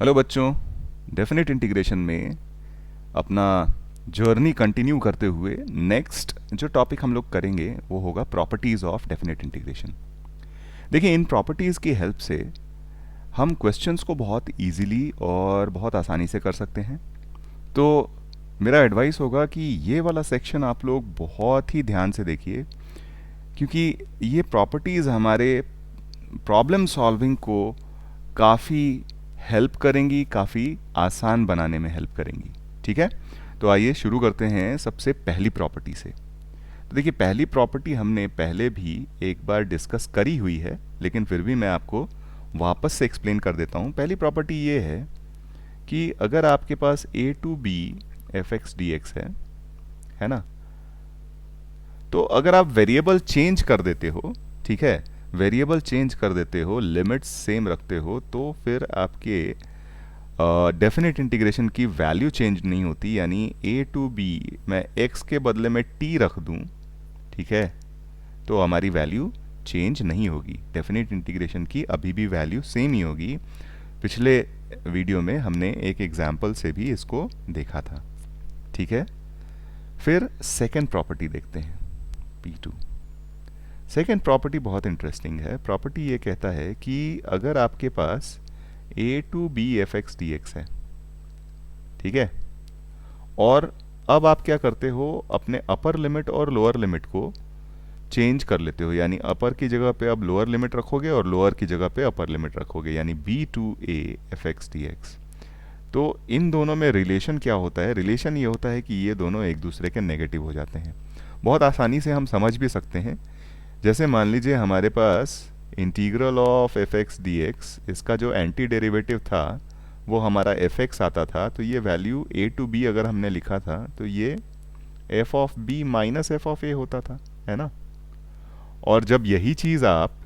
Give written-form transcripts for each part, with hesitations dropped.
Hello बच्चों। Definite integration में अपना जर्नी कंटिन्यू करते हुए नेक्स्ट जो टॉपिक हम लोग करेंगे वो होगा प्रॉपर्टीज़ ऑफ डेफिनेट इंटीग्रेशन। देखिए, इन प्रॉपर्टीज़ की हेल्प से हम क्वेश्चंस को बहुत इजीली और बहुत आसानी से कर सकते हैं। तो मेरा एडवाइस होगा कि ये वाला सेक्शन आप लोग बहुत ही ध्यान से देखिए, क्योंकि ये प्रॉपर्टीज़ हमारे प्रॉब्लम सॉल्विंग को काफ़ी हेल्प करेंगी, काफ़ी आसान बनाने में हेल्प करेंगी। ठीक है, तो आइए शुरू करते हैं सबसे पहली प्रॉपर्टी से। तो देखिए, पहली प्रॉपर्टी हमने पहले भी एक बार डिस्कस करी हुई है, लेकिन फिर भी मैं आपको वापस से एक्सप्लेन कर देता हूँ। पहली प्रॉपर्टी ये है कि अगर आपके पास a to b f x d x है ना, तो अगर आप वेरिएबल चेंज कर देते हो, ठीक है, वेरिएबल चेंज कर देते हो, लिमिट्स सेम रखते हो, तो फिर आपके डेफिनेट इंटीग्रेशन की वैल्यू चेंज नहीं होती। यानी a टू b मैं x के बदले में t रख दूं, ठीक है, तो हमारी वैल्यू चेंज नहीं होगी। डेफिनेट इंटीग्रेशन की अभी भी वैल्यू सेम ही होगी। पिछले वीडियो में हमने एक एग्जाम्पल से भी इसको देखा था। ठीक है, फिर सेकेंड प्रॉपर्टी देखते हैं, P2। सेकेंड प्रॉपर्टी बहुत इंटरेस्टिंग है। प्रॉपर्टी ये कहता है कि अगर आपके पास a to b f x d x है, ठीक है, और अब आप क्या करते हो, अपने अपर लिमिट और लोअर लिमिट को चेंज कर लेते हो। यानी अपर की जगह पे अब लोअर लिमिट रखोगे और लोअर की जगह पे अपर लिमिट रखोगे, यानी b to a f x d x. तो इन दोनों में रिलेशन क्या होता है? रिलेशन ये होता है कि ये दोनों एक दूसरे के नेगेटिव हो जाते हैं। बहुत आसानी से हम समझ भी सकते हैं। जैसे मान लीजिए हमारे पास integral of f x d x, इसका जो एंटी डेरिवेटिव था वो हमारा एफ एक्स आता था। तो ये वैल्यू ए टू बी अगर हमने लिखा था तो ये f of b minus f of a होता था, है ना। और जब यही चीज़ आप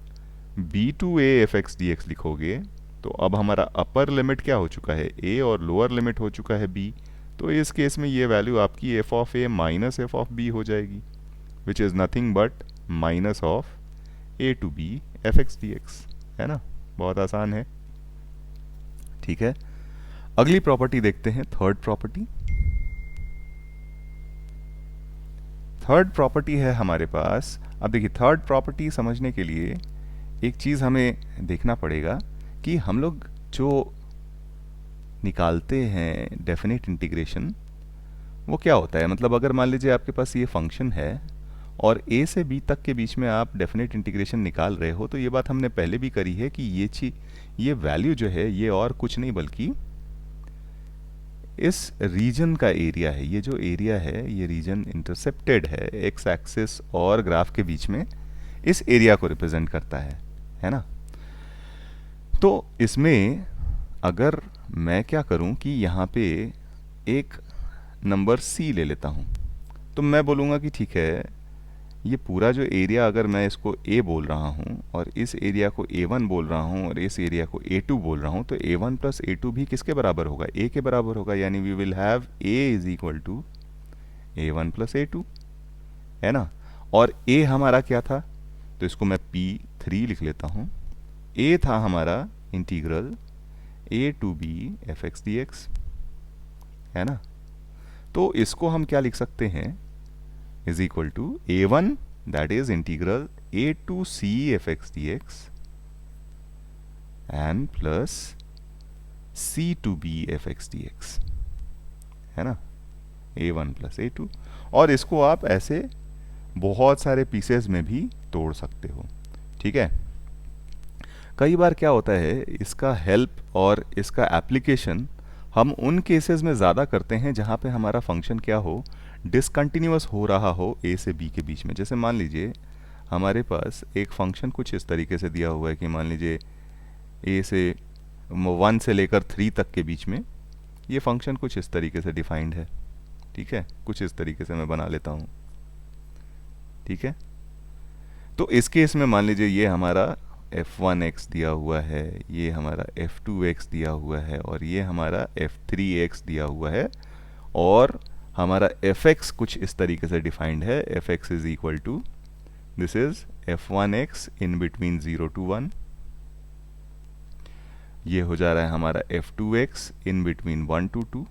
b to a f x d x लिखोगे तो अब हमारा अपर लिमिट क्या हो चुका है, ए, और लोअर लिमिट हो चुका है बी। तो इस केस में ये वैल्यू आपकी f of a minus f of b हो जाएगी, which is nothing but minus of a to b f x d x, है ना। बहुत आसान है। ठीक है, अगली प्रॉपर्टी देखते हैं, थर्ड प्रॉपर्टी। थर्ड प्रॉपर्टी है हमारे पास। अब देखिए, थर्ड प्रॉपर्टी समझने के लिए एक चीज़ हमें देखना पड़ेगा कि हम लोग जो निकालते हैं डेफिनेट इंटीग्रेशन, वो क्या होता है। मतलब अगर मान लीजिए आपके पास ये फंक्शन है और a से b तक के बीच में आप डेफिनेट इंटीग्रेशन निकाल रहे हो, तो ये बात हमने पहले भी करी है कि ये वैल्यू जो है ये और कुछ नहीं बल्कि इस रीजन का एरिया है। ये जो एरिया है, ये रीजन इंटरसेप्टेड है एक्स एक्सिस और ग्राफ के बीच में, इस एरिया को रिप्रेजेंट करता है ना। तो इसमें अगर मैं क्या करूं कि यहाँ पे एक नंबर c ले लेता हूँ, तो मैं बोलूँगा कि ठीक है, ये पूरा जो एरिया अगर मैं इसको a बोल रहा हूँ और इस एरिया को a1 बोल रहा हूँ और इस एरिया को a2 बोल रहा हूँ, तो a1 प्लस a2 भी किसके बराबर होगा, a के बराबर होगा। यानी we will have a is equal to a1 plus a2, है ना। और a हमारा क्या था, तो इसको मैं p3 लिख लेता हूँ। a था हमारा integral a to b f x d x, है ना। तो इसको हम क्या लिख सकते हैं, is equal to a1 that is integral a to c f x d x and plus c to b f x d x, है ना, a1 प्लस a2। और इसको आप ऐसे बहुत सारे पीसेस में भी तोड़ सकते हो। ठीक है, कई बार क्या होता है, इसका हेल्प और इसका एप्लीकेशन हम उन केसेस में ज़्यादा करते हैं जहाँ पे हमारा फंक्शन क्या हो, डिसकंटिन्यूअस हो रहा हो a से b के बीच में। जैसे मान लीजिए हमारे पास एक फंक्शन कुछ इस तरीके से दिया हुआ है कि मान लीजिए a से 1 से लेकर 3 तक के बीच में ये फंक्शन कुछ इस तरीके से डिफाइंड है। ठीक है, कुछ इस तरीके से मैं बना लेता हूँ। ठीक है, तो इस केस में मान लीजिए ये हमारा f1x दिया हुआ है, ये हमारा f2x दिया हुआ है और ये हमारा f3x दिया हुआ है, और हमारा fx कुछ इस तरीके से डिफाइंड है। fx is equal to, this is f1x in between 0 to 1। ये हो जा रहा है हमारा f2x इन बिटवीन 1 to 2,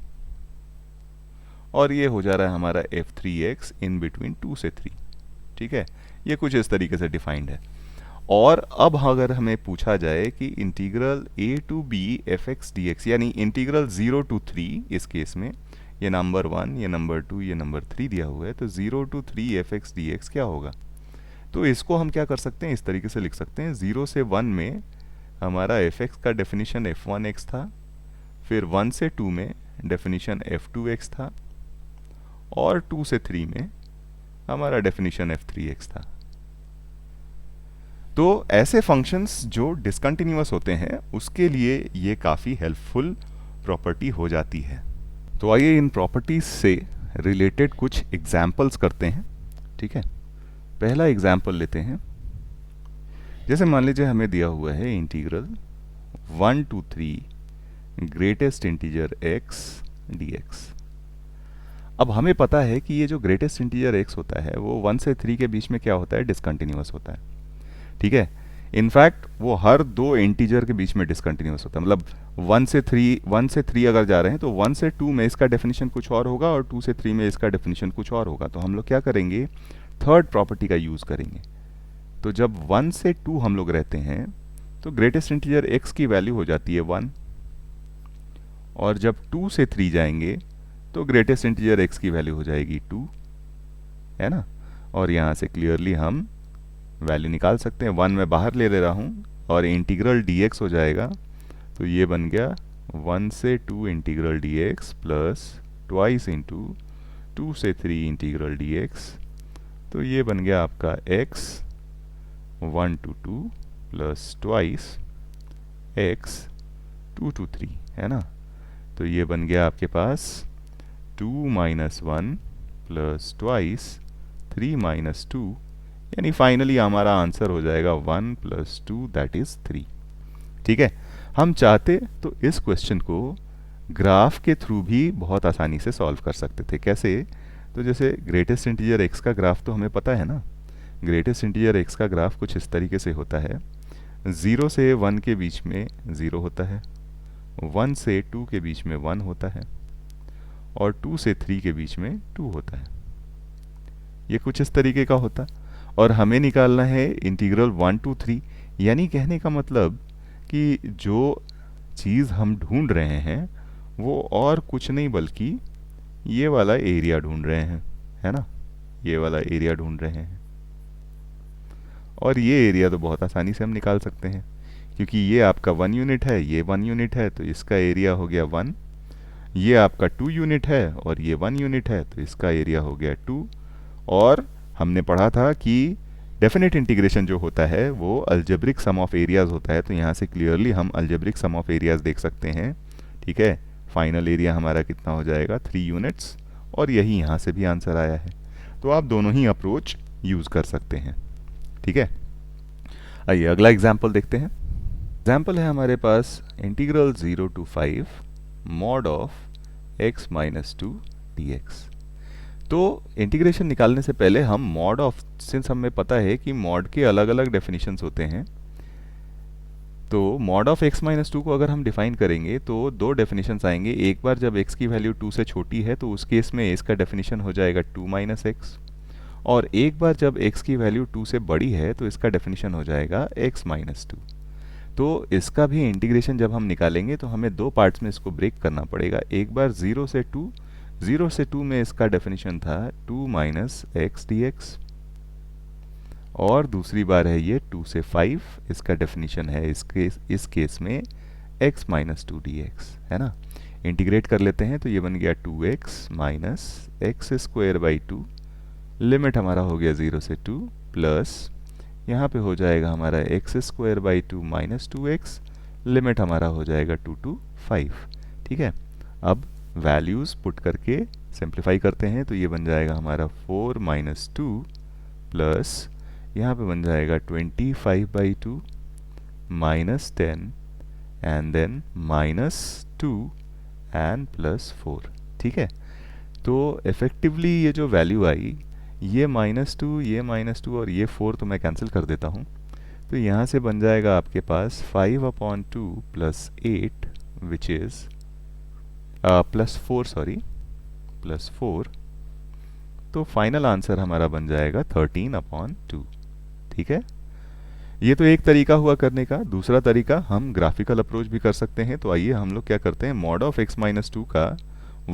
और ये हो जा रहा है हमारा f3x इन बिटवीन 2 से 3। ठीक है, ये कुछ इस तरीके से डिफाइंड है। और अब अगर हमें पूछा जाए कि integral a to b fx dx, यानी इंटीग्रल 0 to 3, इस केस में ये नंबर 1, ये नंबर 2, ये नंबर 3 दिया हुआ है, तो 0 to 3 fx dx क्या होगा? तो इसको हम क्या कर सकते हैं, इस तरीके से लिख सकते हैं, 0 से 1 में हमारा fx का डेफिनेशन f1x था, फिर 1 से 2 में डेफिनेशन f2x था, और 2 से 3 में हमारा डेफिनेशन f3x था। तो ऐसे फंक्शंस जो डिसकंटिन्यूअस होते हैं उसके लिए ये काफ़ी हेल्पफुल प्रॉपर्टी हो जाती है। तो आइए इन प्रॉपर्टीज से रिलेटेड कुछ एग्जाम्पल्स करते हैं। ठीक है, पहला एग्जाम्पल लेते हैं। जैसे मान लीजिए हमें दिया हुआ है integral 1 to 3 greatest integer x dx। अब हमें पता है कि ये जो ग्रेटेस्ट इंटीजर x होता है वो 1 से 3 के बीच में क्या होता है, डिसकंटिन्यूअस होता है। ठीक है, इनफैक्ट वो हर दो इंटीजर के बीच में डिसकंटिन्यूअस होता है। मतलब 1 से 3 अगर जा रहे हैं तो 1 से 2 में इसका डेफिनेशन कुछ और होगा और 2 से 3 में इसका डेफिनेशन कुछ और होगा। तो हम लोग क्या करेंगे, थर्ड प्रॉपर्टी का यूज़ करेंगे। तो जब 1 से 2 हम लोग रहते हैं तो ग्रेटेस्ट इंटीजर x की वैल्यू हो जाती है 1, और जब 2 से 3 जाएंगे तो ग्रेटेस्ट इंटीजर x की वैल्यू हो जाएगी 2, है ना। और यहाँ से क्लियरली हम वैल्यू निकाल सकते हैं। 1 मैं बाहर ले रहा हूँ और इंटीग्रल dx हो जाएगा, तो ये बन गया 1 से 2 integral dx plus twice into 2 से 3 इंटीग्रल dx। तो ये बन गया आपका x 1 to 2 plus twice x 2 to 3, है ना। तो ये बन गया आपके पास 2 minus 1 प्लस ट्वाइस 3 minus 2, यानी फाइनली हमारा आंसर हो जाएगा 1 प्लस 2 दैट इज 3। ठीक है, हम चाहते तो इस क्वेश्चन को ग्राफ के थ्रू भी बहुत आसानी से सॉल्व कर सकते थे। कैसे? तो जैसे ग्रेटेस्ट इंटीजर x का ग्राफ तो हमें पता है ना। ग्रेटेस्ट इंटीजर x का ग्राफ कुछ इस तरीके से होता है, 0 से 1 के बीच में 0 होता है, 1 से 2 के बीच में 1 होता है, और 2 से 3 के बीच में 2 होता है। ये कुछ इस तरीके का होता है। और हमें निकालना है इंटीग्रल 1 to 3, यानी कहने का मतलब कि जो चीज़ हम ढूंढ रहे हैं वो और कुछ नहीं बल्कि ये वाला एरिया ढूंढ रहे हैं, है ना। ये वाला एरिया ढूंढ रहे हैं, और ये एरिया तो बहुत आसानी से हम निकाल सकते हैं, क्योंकि ये आपका 1 यूनिट है, ये 1 यूनिट है, तो इसका एरिया हो गया 1। ये आपका 2 यूनिट है और ये 1 यूनिट है, तो इसका एरिया हो गया 2। और हमने पढ़ा था कि डेफिनेट इंटीग्रेशन जो होता है वो अलजेब्रिक सम ऑफ एरियाज होता है, तो यहाँ से क्लियरली हम अलजेब्रिक सम ऑफ एरियाज देख सकते हैं। ठीक है, फाइनल एरिया हमारा कितना हो जाएगा, 3 यूनिट्स, और यही यहाँ से भी आंसर आया है। तो आप दोनों ही अप्रोच यूज़ कर सकते हैं। ठीक है, आइए अगला एग्जाम्पल देखते हैं। एग्जाम्पल है हमारे पास integral 0 to 5 mod of x minus 2 dx। तो इंटीग्रेशन निकालने से पहले हम मॉड ऑफ, सिंस हमें पता है कि मॉड के अलग अलग डेफिनेशंस होते हैं, तो मॉड ऑफ x माइनस 2 को अगर हम डिफाइन करेंगे तो दो डेफिनेशंस आएंगे। एक बार जब x की वैल्यू 2 से छोटी है तो उस केस में इसका डेफिनेशन हो जाएगा 2 माइनस एक्स, और एक बार जब x की वैल्यू 2 से बड़ी है तो इसका डेफिनेशन हो जाएगा x माइनस 2। तो इसका भी इंटीग्रेशन जब हम निकालेंगे तो हमें दो पार्ट्स में इसको ब्रेक करना पड़ेगा। एक बार 0 से 2 में इसका डेफिनेशन था 2 माइनस एक्स डी एक्स, और दूसरी बार है ये 2 से 5, इसका डेफिनेशन है इस केस में x माइनस 2 डी एक्स, है ना। इंटीग्रेट कर लेते हैं तो ये बन गया 2x minus x square by 2, limit हमारा हो गया 0 से 2, प्लस यहाँ पे हो जाएगा हमारा x square by 2 minus 2x, limit हमारा हो जाएगा 2 to 5। ठीक है, अब वैल्यूज़ पुट करके सिंप्लीफाई करते हैं तो ये बन जाएगा हमारा 4 माइनस 2 प्लस यहाँ पे बन जाएगा 25 by 2 minus 10 and then minus 2 and plus 4। ठीक है, तो इफेक्टिवली ये जो वैल्यू आई, ये -2, ये -2 और ये 4 तो मैं कैंसिल कर देता हूँ। तो यहाँ से बन जाएगा आपके पास 5/2 plus 8 which is plus 4, sorry plus 4। तो फाइनल आंसर हमारा बन जाएगा 13/2। ठीक है, ये तो एक तरीका हुआ करने का। दूसरा तरीका हम ग्राफिकल अप्रोच भी कर सकते हैं। तो आइए हम लोग क्या करते हैं, मॉड ऑफ x माइनस 2 का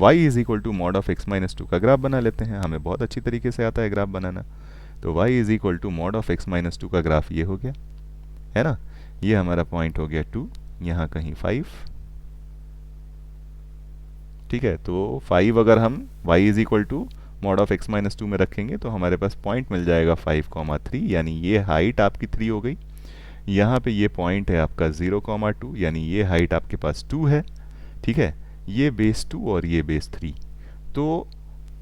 y is equal to mod of x minus 2 का ग्राफ बना लेते हैं। हमें बहुत अच्छी तरीके से आता है ग्राफ बनाना। तो y is equal to mod of x minus 2 का ग्राफ ये हो गया, है ना। ये हमारा पॉइंट हो गया 2, यहाँ कहीं 5। ठीक है, तो 5 अगर हम y is equal to mod of x minus 2 में रखेंगे तो हमारे पास पॉइंट मिल जाएगा 5,3, यानी ये हाइट आपकी 3 हो गई। यहाँ पे ये पॉइंट है आपका 0,2, यानी ये हाइट आपके पास 2 है। ठीक है, ये बेस 2 और ये बेस 3। तो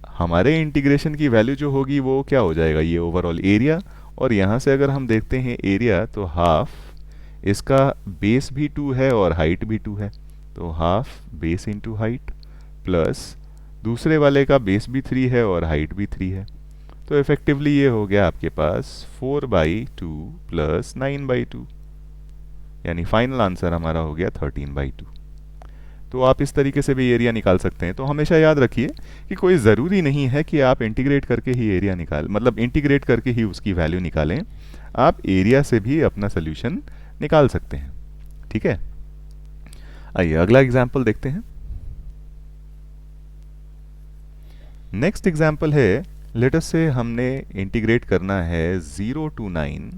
हमारे इंटीग्रेशन की वैल्यू जो होगी वो क्या हो जाएगा, ये ओवरऑल एरिया। और यहाँ से अगर हम देखते हैं एरिया, तो हाफ इसका बेस भी 2 है और हाइट भी 2 है। तो half base into height plus दूसरे वाले का बेस भी 3 है और हाइट भी 3 है। तो इफेक्टिवली ये हो गया आपके पास 4/2 प्लस 9/2, यानी फाइनल आंसर हमारा हो गया 13/2। तो आप इस तरीके से भी एरिया निकाल सकते हैं। तो हमेशा याद रखिए कि कोई ज़रूरी नहीं है कि आप इंटीग्रेट करके ही एरिया मतलब इंटीग्रेट करके ही उसकी वैल्यू निकालें। आप एरिया से भी अपना सोल्यूशन निकाल सकते हैं। ठीक है, आइए अगला एग्जाम्पल देखते हैं। नेक्स्ट एग्जाम्पल है, लेट अस से हमने इंटीग्रेट करना है 0 to 9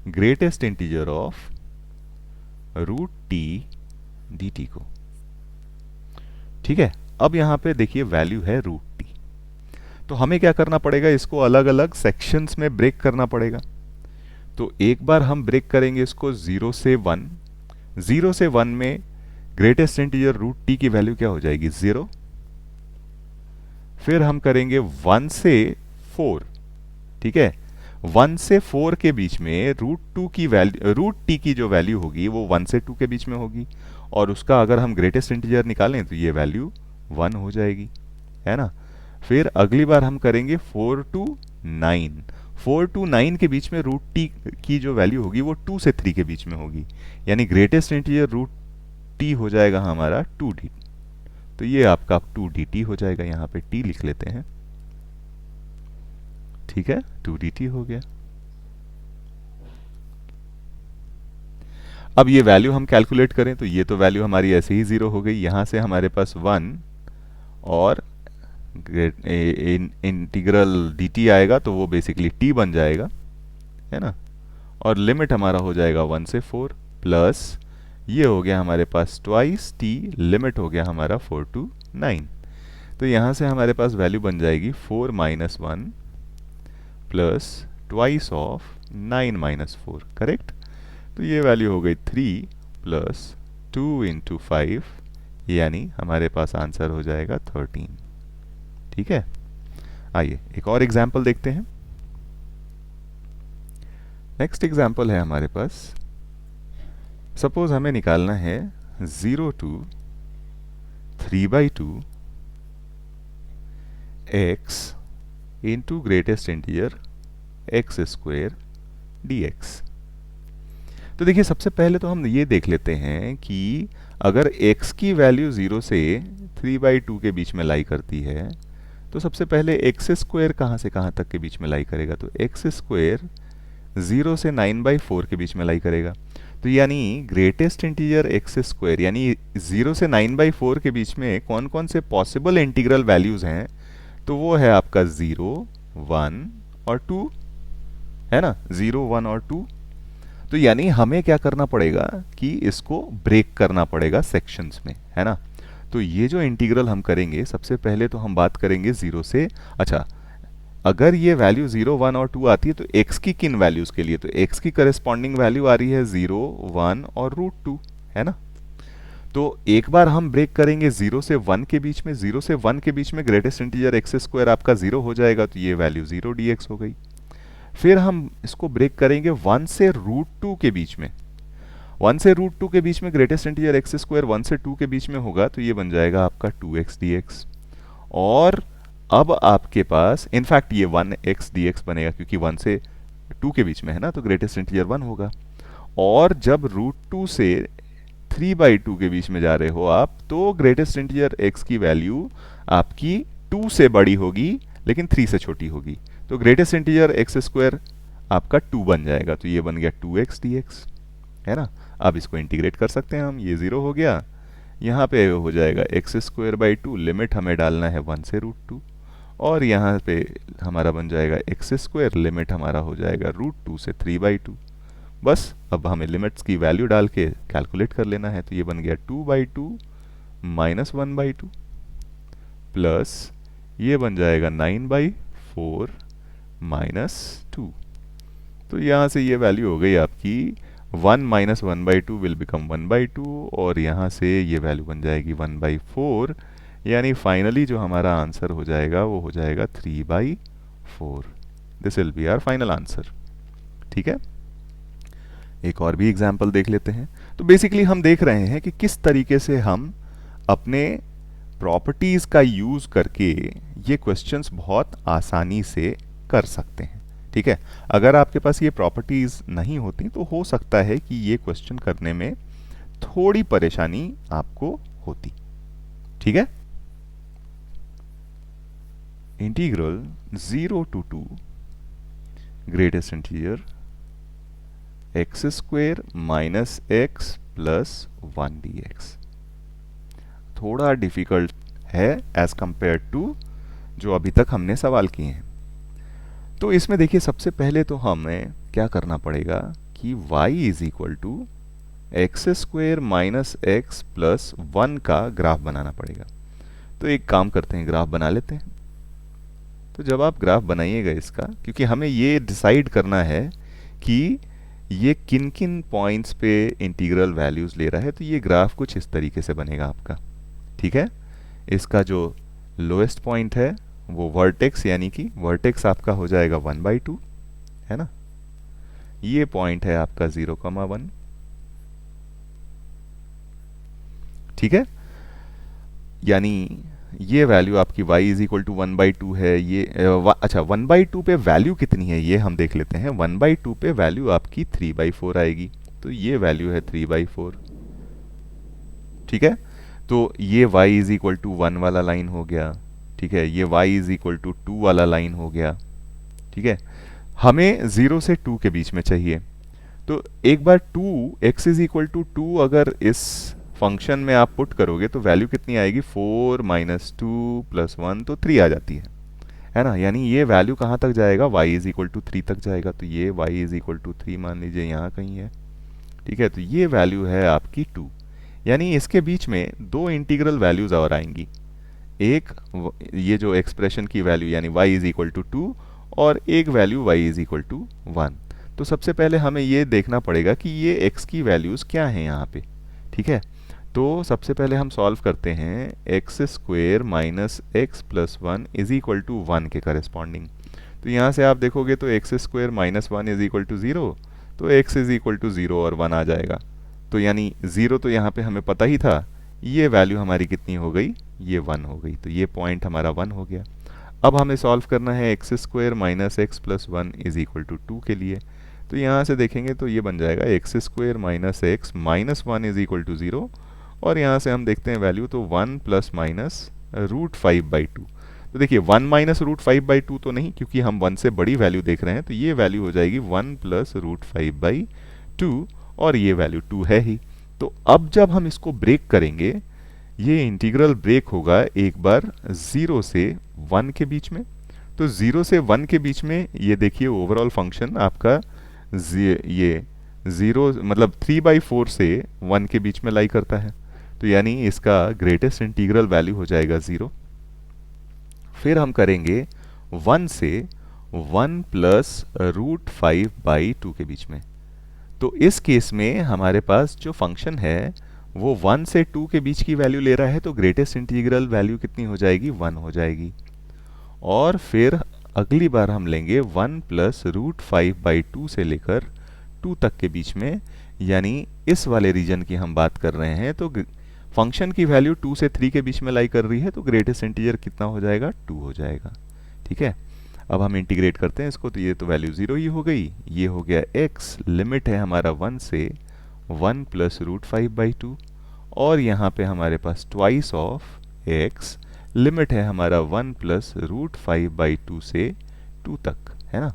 greatest integer of √t dt को। ठीक है, अब यहाँ पे देखिए वैल्यू है √t। तो हमें क्या करना पड़ेगा, इसको अलग अलग सेक्शंस में ब्रेक करना पड़ेगा। तो एक बार हम ब्रेक करेंगे इसको 0 से 1। 0 से 1 में ग्रेटेस्ट इंटीजर √t की वैल्यू क्या हो जाएगी, 0। फिर हम करेंगे 1 से 4। ठीक है, 1 से 4 के बीच में √2 की वैल्यू, √t की जो वैल्यू होगी वो 1 से 2 के बीच में होगी। और उसका अगर हम ग्रेटेस्ट इंटीजर निकालें तो ये वैल्यू 1 हो जाएगी, है ना। फिर अगली बार हम करेंगे 4 to 9। 4 to 9 के बीच में √t की जो वैल्यू होगी वो 2 से 3 के बीच में होगी, यानी ग्रेटेस्ट इंटीजर √t हो जाएगा हमारा 2d। तो ये आपका 2dt हो जाएगा, यहाँ पे t लिख लेते हैं। ठीक है, 2dt हो गया। अब ये वैल्यू हम कैलकुलेट करें तो ये तो वैल्यू हमारी ऐसे ही 0 हो गई। यहाँ से हमारे पास 1 और इंटीग्रल dt आएगा तो वो बेसिकली t बन जाएगा, है ना। और लिमिट हमारा हो जाएगा 1 से 4 प्लस ये हो गया हमारे पास ट्वाइस t, लिमिट हो गया हमारा 4 to 9। तो यहाँ से हमारे पास वैल्यू बन जाएगी 4 - 1 प्लस ट्वाइस ऑफ 9 - 4, करेक्ट। तो ये वैल्यू हो गई 3 प्लस 2 × 5, यानी हमारे पास आंसर हो जाएगा 13। ठीक है, आइए एक और एग्जाम्पल देखते हैं। नेक्स्ट एग्जाम्पल है हमारे पास, सपोज हमें निकालना है 0 to 3/2 x into greatest integer x² dx। तो देखिए सबसे पहले तो हम ये देख लेते हैं कि अगर x की वैल्यू 0 से 3/2 के बीच में लाई करती है तो सबसे पहले x² कहाँ से कहाँ तक के बीच में लाई करेगा, तो x² 0 से 9/4 के बीच में लाई करेगा। तो यानी ग्रेटेस्ट इंटीजर x² यानी 0 से 9/4 के बीच में कौन कौन से पॉसिबल इंटीग्रल वैल्यूज हैं, तो वो है आपका 0, 1 और 2, है ना, 0, 1 और 2। तो यानी हमें क्या करना पड़ेगा कि इसको ब्रेक करना पड़ेगा सेक्शंस में, है ना। तो ये जो इंटीग्रल हम करेंगे, सबसे पहले तो हम बात करेंगे 0 से, अच्छा अगर ये वैल्यू 0, 1 और 2 आती है तो x की किन वैल्यूज के लिए, तो x की करस्पॉन्डिंग वैल्यू आ रही है 0, 1 और √2, है ना। तो एक बार हम ब्रेक करेंगे 0 से 1 के बीच में, 0 से 1 के बीच में ग्रेटेस्ट इंटीजर x² आपका 0 हो जाएगा, तो ये वैल्यू 0 dx हो गई। फिर हम इसको ब्रेक करेंगे 1 से √2 के बीच में, 1 से √2 के बीच में ग्रेटेस्ट इंटीजर x² 1 से 2 के बीच में होगा, तो ये बन जाएगा आपका 2x dx। और अब आपके पास इनफैक्ट ये 1x dx बनेगा, क्योंकि 1 से 2 के बीच में है ना, तो ग्रेटेस्ट इंटीजर 1 होगा। और जब √2 से 3/2 के बीच में जा रहे हो आप, तो ग्रेटेस्ट इंटीजर x की वैल्यू आपकी 2 से बड़ी होगी लेकिन 3 से छोटी होगी, तो ग्रेटेस्ट इंटीजर x² आपका 2 बन जाएगा। तो ये बन गया 2x dx, है ना। अब इसको इंटीग्रेट कर सकते हैं हम, ये 0 हो गया, यहाँ पे हो जाएगा x²/2, लिमिट हमें डालना है 1 से √2, और यहाँ पे हमारा बन जाएगा x², लिमिट हमारा हो जाएगा √2 से 3/2। बस अब हमें लिमिट्स की वैल्यू डाल के कैलकुलेट कर लेना है। तो ये बन गया 2/2 माइनस 1/2 प्लस ये बन जाएगा 9/4 माइनस 2। तो यहाँ से ये वैल्यू हो गई आपकी 1 माइनस 1/2 विल बिकम 1/2, और यहाँ से ये वैल्यू बन जाएगी 1/4, यानी फाइनली जो हमारा आंसर हो जाएगा वो हो जाएगा 3/4। This will be our final answer. ठीक है, एक और भी एग्जाम्पल देख लेते हैं। तो बेसिकली हम देख रहे हैं कि किस तरीके से हम अपने प्रॉपर्टीज का यूज करके ये क्वेश्चंस बहुत आसानी से कर सकते हैं। ठीक है, अगर आपके पास ये प्रॉपर्टीज नहीं होती तो हो सकता है कि ये क्वेश्चन करने में थोड़ी परेशानी आपको होती। ठीक है, integral 0 to 2 greatest integer x² minus x plus 1 dx थोड़ा डिफिकल्ट है एज कंपेयर टू जो अभी तक हमने सवाल किए हैं। तो इसमें देखिए, सबसे पहले तो हमें क्या करना पड़ेगा कि y is equal to x² minus x plus 1 का ग्राफ बनाना पड़ेगा। तो एक काम करते हैं, ग्राफ बना लेते हैं। तो जब आप ग्राफ बनाइएगा इसका, क्योंकि हमें ये डिसाइड करना है कि ये किन किन पॉइंट्स पे इंटीग्रल वैल्यूज ले रहा है, तो ये ग्राफ कुछ इस तरीके से बनेगा आपका। ठीक है, इसका जो लोएस्ट पॉइंट है वो वर्टेक्स, यानी कि वर्टेक्स आपका हो जाएगा 1/2, है ना। ये पॉइंट है आपका 0,1। ठीक है, यानी ये वैल्यू आपकी y इज इक्वल टू 1/2 है। ये अच्छा, 1/2 पे वैल्यू कितनी है ये हम देख लेते हैं। 1/2 पे वैल्यू आपकी 3/4 आएगी, तो ये वैल्यू है 3/4। ठीक है, तो ये y इज इक्वल टू 1 वाला लाइन हो गया। ठीक है, ये y इज इक्वल टू 2 वाला लाइन हो गया। ठीक है, हमें 0 से 2 के बीच में चाहिए। तो एक बार 2x इज इक्वल टू 2 अगर इस फंक्शन में आप पुट करोगे तो वैल्यू कितनी आएगी, 4 माइनस 2 प्लस 1, तो 3 आ जाती है ना। यानी ये वैल्यू कहाँ तक जाएगा, y इज इक्वल टू 3 तक जाएगा। तो ये y इज इक्वल टू 3 मान लीजिए यहाँ कहीं है। ठीक है, तो ये वैल्यू है आपकी 2, यानी इसके बीच में दो इंटीग्रल वैल्यूज और आएंगी। एक ये जो एक्सप्रेशन की वैल्यू यानी y इज इक्वल टू 2, और एक value y is equal to 1। तो सबसे पहले हमें ये देखना पड़ेगा कि ये x की वैल्यूज क्या हैं यहाँ पे। ठीक है, तो सबसे पहले हम सॉल्व करते हैं x² minus x plus 1 is equal to 1 के करस्पॉन्डिंग। तो यहाँ से आप देखोगे तो x² minus 1 is equal to 0, तो x इज इक्वल टू 0 और 1 आ जाएगा। तो यानी 0 तो यहाँ पे हमें पता ही था, ये वैल्यू हमारी कितनी हो गई, ये 1 हो गई। तो ये पॉइंट हमारा 1 हो गया। अब हमें सॉल्व करना है x² minus x plus 1 is equal to 2 के लिए। तो यहाँ से देखेंगे तो ये बन जाएगा x² minus x minus 1 is equal to 0, और यहाँ से हम देखते हैं वैल्यू तो 1 प्लस माइनस √5/2। तो देखिए 1 माइनस √5/2 तो नहीं, क्योंकि हम 1 से बड़ी वैल्यू देख रहे हैं। तो ये वैल्यू हो जाएगी 1 प्लस √5/2, और ये वैल्यू 2 है ही। तो अब जब हम इसको ब्रेक करेंगे, ये इंटीग्रल ब्रेक होगा एक बार 0 से 1 के बीच में। तो 0 से 1 के बीच में ये देखिए ओवरऑल फंक्शन आपका ये 0 मतलब 3/4 से 1 के बीच में लाई करता है। तो यानी इसका ग्रेटेस्ट इंटीग्रल वैल्यू हो जाएगा 0। फिर हम करेंगे 1 से 1 प्लस √5/2 के बीच में। तो इस केस में हमारे पास जो फंक्शन है वो 1 से 2 के बीच की वैल्यू ले रहा है, तो ग्रेटेस्ट इंटीग्रल वैल्यू कितनी हो जाएगी, 1 हो जाएगी। और फिर अगली बार हम लेंगे 1 प्लस √5/2 से लेकर 2 तक के बीच में, यानी इस वाले रीजन की हम बात कर रहे हैं। तो फंक्शन की वैल्यू 2 से 3 के बीच में लाई कर रही है, तो ग्रेटेस्ट इंटीजर कितना हो जाएगा, 2 हो जाएगा। ठीक है, अब हम इंटीग्रेट करते हैं इसको, तो ये तो वैल्यू 0 ही हो गई, ये हो गया x, लिमिट है हमारा 1 से 1 प्लस रूट 5/2, और यहाँ पे हमारे पास ट्वाइस ऑफ x, लिमिट है हमारा 1 प्लस रूट 5/2 से 2 तक, है ना।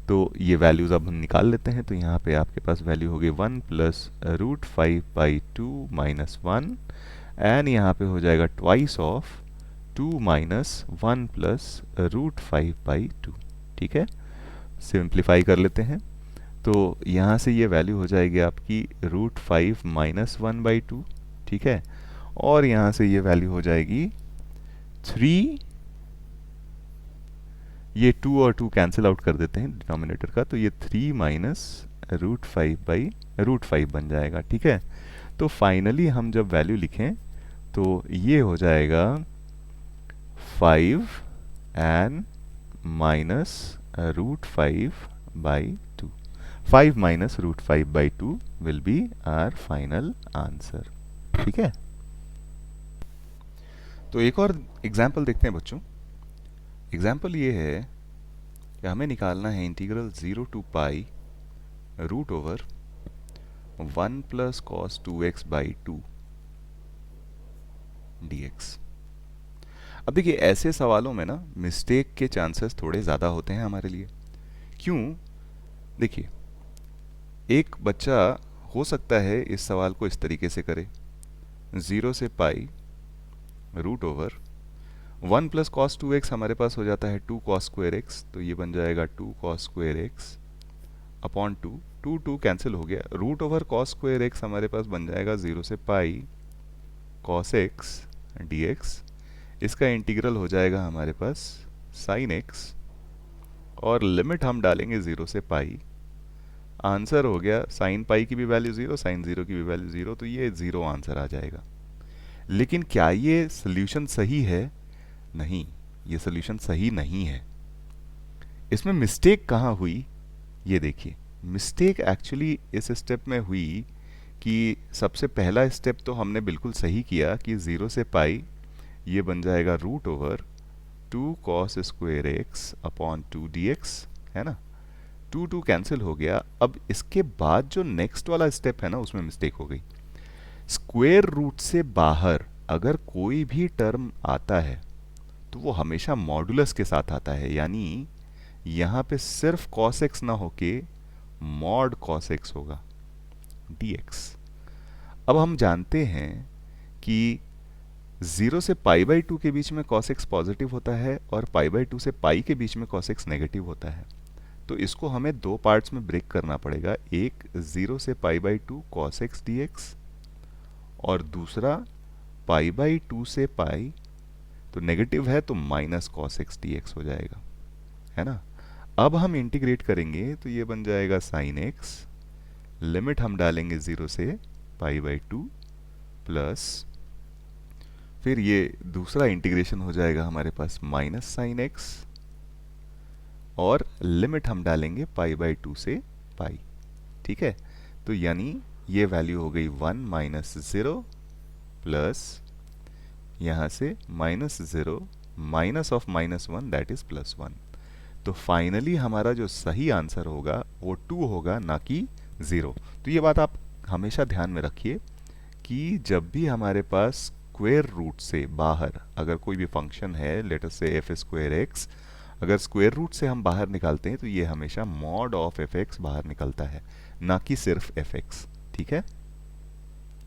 तो ये वैल्यूज़ अब हम निकाल लेते हैं, तो यहाँ पे आपके पास वैल्यू होगी 1 प्लस रूट 5/2 माइनस 1, एंड यहाँ पे हो जाएगा twice of 2 minus 1 plus root 5/2, ठीक है। सिंप्लीफाई कर लेते हैं, तो यहाँ से ये वैल्यू हो जाएगी आपकी रूट 5 माइनस 1/2, ठीक है। और यहाँ से ये वैल्यू हो जाएगी 3, ये 2 और 2 कैंसिल आउट कर देते हैं डिनोमिनेटर का, तो ये 3 माइनस रूट 5 बन जाएगा, ठीक है। तो फाइनली हम जब वैल्यू लिखें तो ये हो जाएगा 5 and minus root 5/2, 5 minus root 5/2 will be our final answer, ठीक है। तो एक और एग्जाम्पल देखते हैं बच्चों। एग्जाम्पल ये है कि हमें निकालना है integral 0 to pi root over 1 plus cos 2x/2 dx। अब देखिए ऐसे सवालों में ना मिस्टेक के चांसेस थोड़े ज़्यादा होते हैं हमारे लिए। क्यों? देखिए एक बच्चा हो सकता है इस सवाल को इस तरीके से करे, 0 से pi root over 1 plus cos 2x हमारे पास हो जाता है 2 कॉस स्क्वायर एक्स, तो ये बन जाएगा 2 cos square x upon 2 cancel हो गया, root over cos square x हमारे पास बन जाएगा 0 से पाई कॉस एक्स dx। इसका इंटीग्रल हो जाएगा हमारे पास साइन x, और लिमिट हम डालेंगे 0 से पाई। आंसर हो गया साइन पाई की भी वैल्यू 0, साइन 0 की भी वैल्यू 0, तो ये 0 आंसर आ जाएगा। लेकिन क्या ये सोल्यूशन सही है? नहीं, ये सोल्यूशन सही नहीं है। इसमें मिस्टेक कहाँ हुई ये देखिए। मिस्टेक एक्चुअली इस स्टेप में हुई कि सबसे पहला स्टेप तो हमने बिल्कुल सही किया कि 0 से पाई ये बन जाएगा root over 2 cos square x upon 2 dx, है ना। 2 कैंसिल हो गया। अब इसके बाद जो नेक्स्ट वाला स्टेप है ना उसमें मिस्टेक हो गई। स्क्वायर रूट से बाहर अगर कोई भी टर्म आता है तो वो हमेशा मॉडुलस के साथ आता है, यानी यहाँ पे सिर्फ cos x ना होके मॉड cos x होगा dx। अब हम जानते हैं कि 0 से पाई/2 के बीच में cos x पॉजिटिव होता है और पाई/2 से पाई के बीच में cos x नेगेटिव होता है। तो इसको हमें दो पार्ट्स में ब्रेक करना पड़ेगा, एक 0 से पाई/2 cos x dx और दूसरा पाई/2 से पाई, तो नेगेटिव है तो माइनस cos x dx हो जाएगा, है ना। अब हम इंटीग्रेट करेंगे तो ये बन जाएगा साइन x, लिमिट हम डालेंगे 0 से पाई/2 प्लस, फिर ये दूसरा इंटीग्रेशन हो जाएगा हमारे पास माइनस साइन x, और लिमिट हम डालेंगे पाई/2 से पाई, ठीक है। तो यानी ये वैल्यू हो गई 1 माइनस 0 प्लस यहाँ से minus 0 minus of -1 that is +1। तो फाइनली हमारा जो सही आंसर होगा वो 2 होगा, ना कि 0। तो ये बात आप हमेशा ध्यान में रखिए कि जब भी हमारे पास स्क्वायर रूट से बाहर अगर कोई भी फंक्शन है, लेट अस से f स्क्वायर एक्स, अगर स्क्वायर रूट से हम बाहर निकालते हैं तो ये हमेशा मॉड ऑफ f(x) बाहर निकलता है, ना कि सिर्फ f(x), ठीक है।